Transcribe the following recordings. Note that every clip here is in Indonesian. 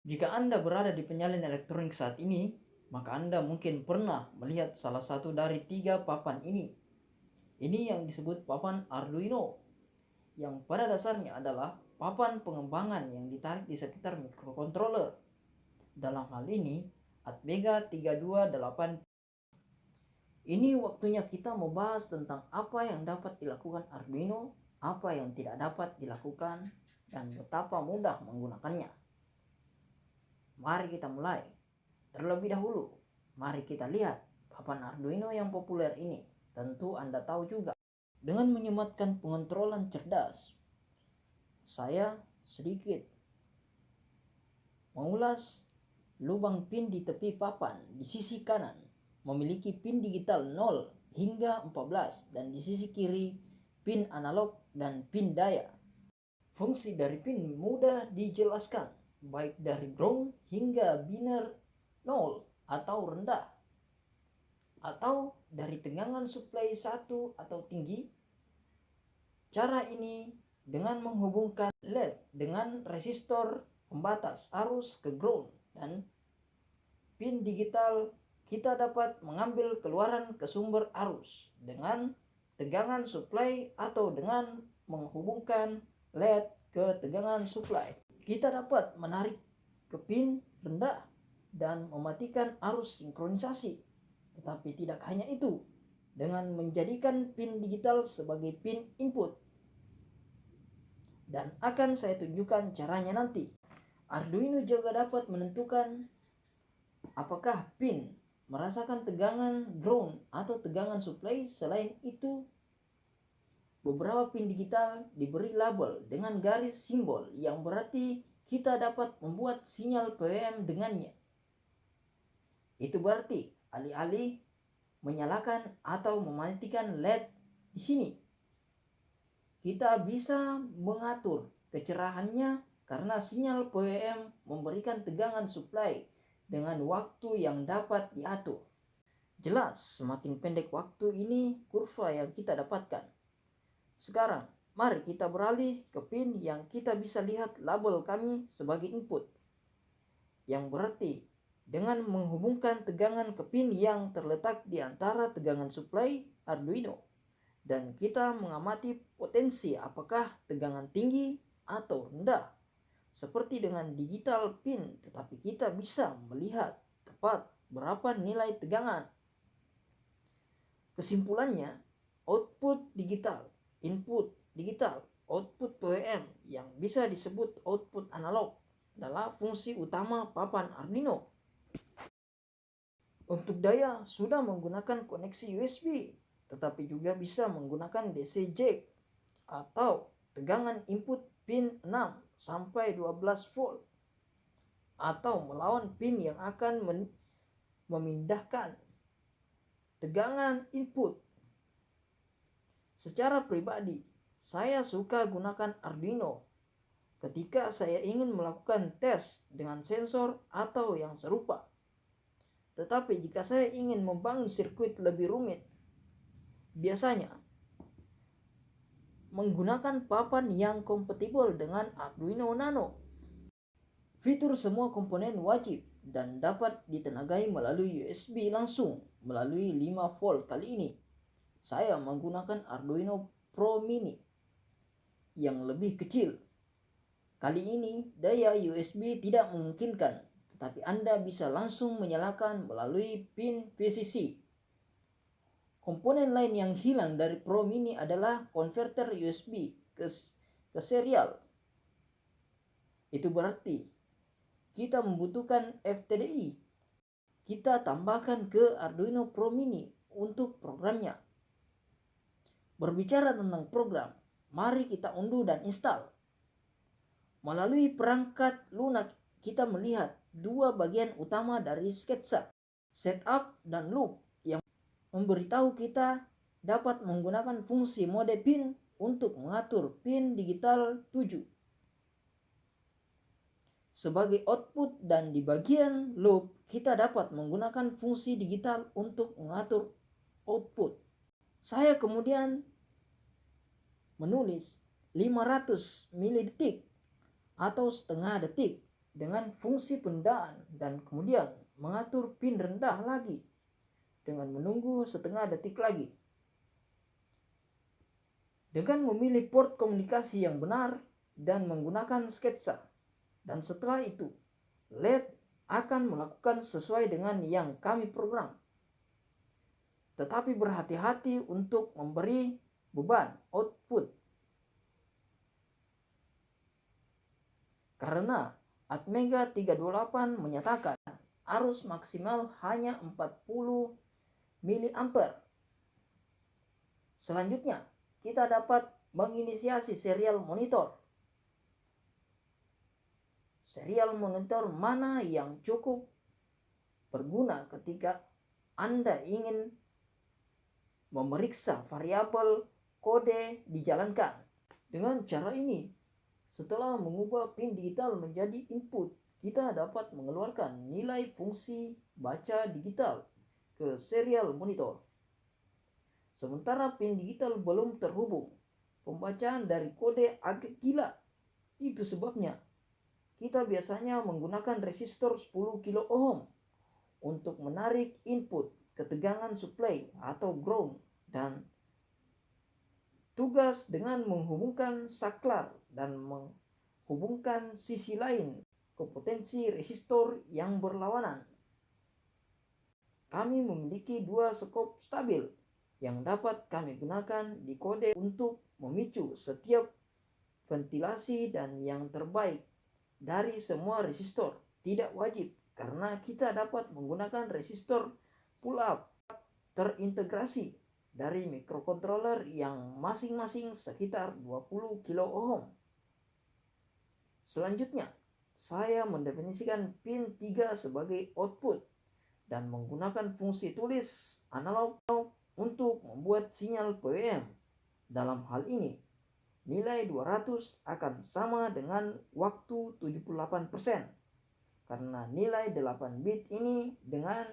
Jika Anda berada di penyalin elektronik saat ini, maka Anda mungkin pernah melihat salah satu dari 3 papan ini. Ini yang disebut papan Arduino, yang pada dasarnya adalah papan pengembangan yang ditarik di sekitar microcontroller. Dalam hal ini, Atmega 328. Ini waktunya kita membahas tentang apa yang dapat dilakukan Arduino, apa yang tidak dapat dilakukan, dan betapa mudah menggunakannya. Mari kita mulai. Terlebih dahulu, mari kita lihat papan Arduino yang populer ini. Tentu Anda tahu juga. Dengan menyematkan pengontrolan cerdas, saya sedikit mengulas lubang pin di tepi papan. Di sisi kanan memiliki pin digital 0 hingga 14 dan di sisi kiri pin analog dan pin daya. Fungsi dari pin mudah dijelaskan, baik dari ground hingga biner 0 atau rendah, atau dari tegangan suplai 1 atau tinggi. Cara ini dengan menghubungkan LED dengan resistor pembatas arus ke ground, dan pin digital kita dapat mengambil keluaran ke sumber arus dengan tegangan suplai atau dengan menghubungkan LED ke tegangan suplai. Kita dapat menarik ke pin rendah dan mematikan arus sinkronisasi. Tetapi tidak hanya itu, dengan menjadikan pin digital sebagai pin input. Dan akan saya tunjukkan caranya nanti. Arduino juga dapat menentukan apakah pin merasakan tegangan ground atau tegangan suplai. Selain itu, beberapa pin digital diberi label dengan garis simbol yang berarti kita dapat membuat sinyal PWM dengannya. Itu berarti alih-alih menyalakan atau mematikan LED di sini, kita bisa mengatur kecerahannya karena sinyal PWM memberikan tegangan suplai dengan waktu yang dapat diatur. Jelas, semakin pendek waktu ini kurva yang kita dapatkan. Sekarang, mari kita beralih ke pin yang kita bisa lihat label kami sebagai input, yang berarti dengan menghubungkan tegangan ke pin yang terletak di antara tegangan suplai Arduino, dan kita mengamati potensi apakah tegangan tinggi atau rendah seperti dengan digital pin, tetapi kita bisa melihat tepat berapa nilai tegangan. Kesimpulannya, output digital, input digital, output PWM yang bisa disebut output analog adalah fungsi utama papan Arduino. Untuk daya sudah menggunakan koneksi USB, tetapi juga bisa menggunakan DC jack atau tegangan input pin 6 sampai 12 volt, atau melawan pin yang akan memindahkan tegangan input. Secara pribadi, saya suka gunakan Arduino ketika saya ingin melakukan tes dengan sensor atau yang serupa. Tetapi jika saya ingin membangun sirkuit lebih rumit, biasanya menggunakan papan yang kompatibel dengan Arduino Nano. Fitur semua komponen wajib dan dapat ditenagai melalui USB langsung melalui 5 volt. Kali ini saya menggunakan Arduino Pro Mini yang lebih kecil. Kali ini daya USB tidak memungkinkan, tetapi Anda bisa langsung menyalakan melalui pin VCC. Komponen lain yang hilang dari Pro Mini adalah konverter USB ke serial. Itu berarti kita membutuhkan FTDI. Kita tambahkan ke Arduino Pro Mini untuk programnya. Berbicara tentang program, mari kita unduh dan install. Melalui perangkat lunak, kita melihat dua bagian utama dari sketsa, setup dan loop, yang memberitahu kita dapat menggunakan fungsi mode pin untuk mengatur pin digital 7 sebagai output, dan di bagian loop kita dapat menggunakan fungsi digital untuk mengatur output. Saya kemudian menulis 500 milidetik atau setengah detik dengan fungsi penundaan dan kemudian mengatur pin rendah lagi dengan menunggu setengah detik lagi. Dengan memilih port komunikasi yang benar dan menggunakan sketsa. Dan setelah itu, LED akan melakukan sesuai dengan yang kami program. Tetapi berhati-hati untuk memberi beban output. Karena Atmega 328 menyatakan arus maksimal hanya 40 mA. Selanjutnya, kita dapat menginisiasi serial monitor. Serial monitor mana yang cukup berguna ketika Anda ingin memeriksa variabel kode dijalankan. Dengan cara ini, setelah mengubah pin digital menjadi input, kita dapat mengeluarkan nilai fungsi baca digital ke serial monitor. Sementara pin digital belum terhubung, pembacaan dari kode agak gila. Itu sebabnya kita biasanya menggunakan resistor 10 kilo ohm untuk menarik input ketegangan supply atau ground, dan tugas dengan menghubungkan saklar dan menghubungkan sisi lain ke potensi resistor yang berlawanan. Kami memiliki dua skop stabil yang dapat kami gunakan di kode untuk memicu setiap ventilasi, dan yang terbaik dari semua resistor tidak wajib karena kita dapat menggunakan resistor pull up terintegrasi dari microcontroller yang masing-masing sekitar 20 kilo ohm. Selanjutnya, saya mendefinisikan pin 3 sebagai output dan menggunakan fungsi tulis analog untuk membuat sinyal PWM. Dalam hal ini, nilai 200 akan sama dengan waktu 78%, karena nilai 8 bit ini dengan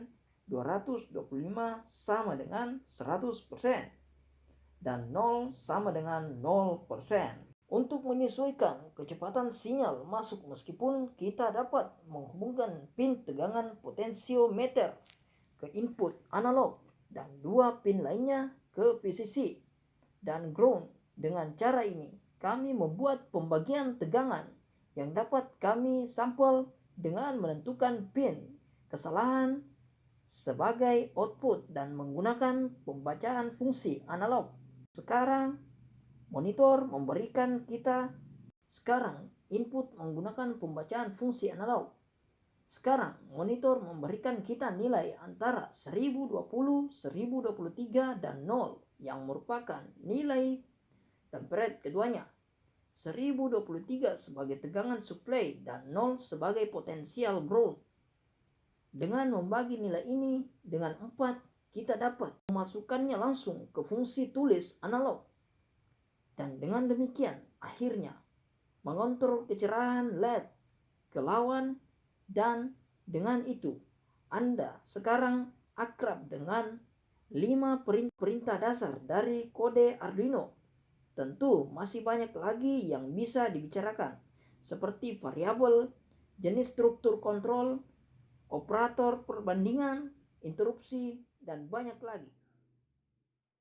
225 sama dengan 100%, dan 0 sama dengan 0%. Untuk menyesuaikan kecepatan sinyal masuk, meskipun kita dapat menghubungkan pin tegangan potensiometer ke input analog dan dua pin lainnya ke VCC dan ground. Dengan cara ini, kami membuat pembagian tegangan yang dapat kami sampel dengan menentukan pin kesalahan sebagai output dan menggunakan pembacaan fungsi analog. Sekarang monitor memberikan kita input menggunakan pembacaan fungsi analog. Sekarang monitor memberikan kita nilai antara 1020, 1023 dan 0 yang merupakan nilai temperature keduanya. 1023 sebagai tegangan supply dan 0 sebagai potensial ground. Dengan membagi nilai ini dengan 4, kita dapat memasukkannya langsung ke fungsi tulis analog. Dan dengan demikian, akhirnya mengontrol kecerahan LED ke lawan, dan dengan itu Anda sekarang akrab dengan 5 perintah dasar dari kode Arduino. Tentu masih banyak lagi yang bisa dibicarakan, seperti variabel, jenis struktur kontrol, operator perbandingan, interupsi, dan banyak lagi.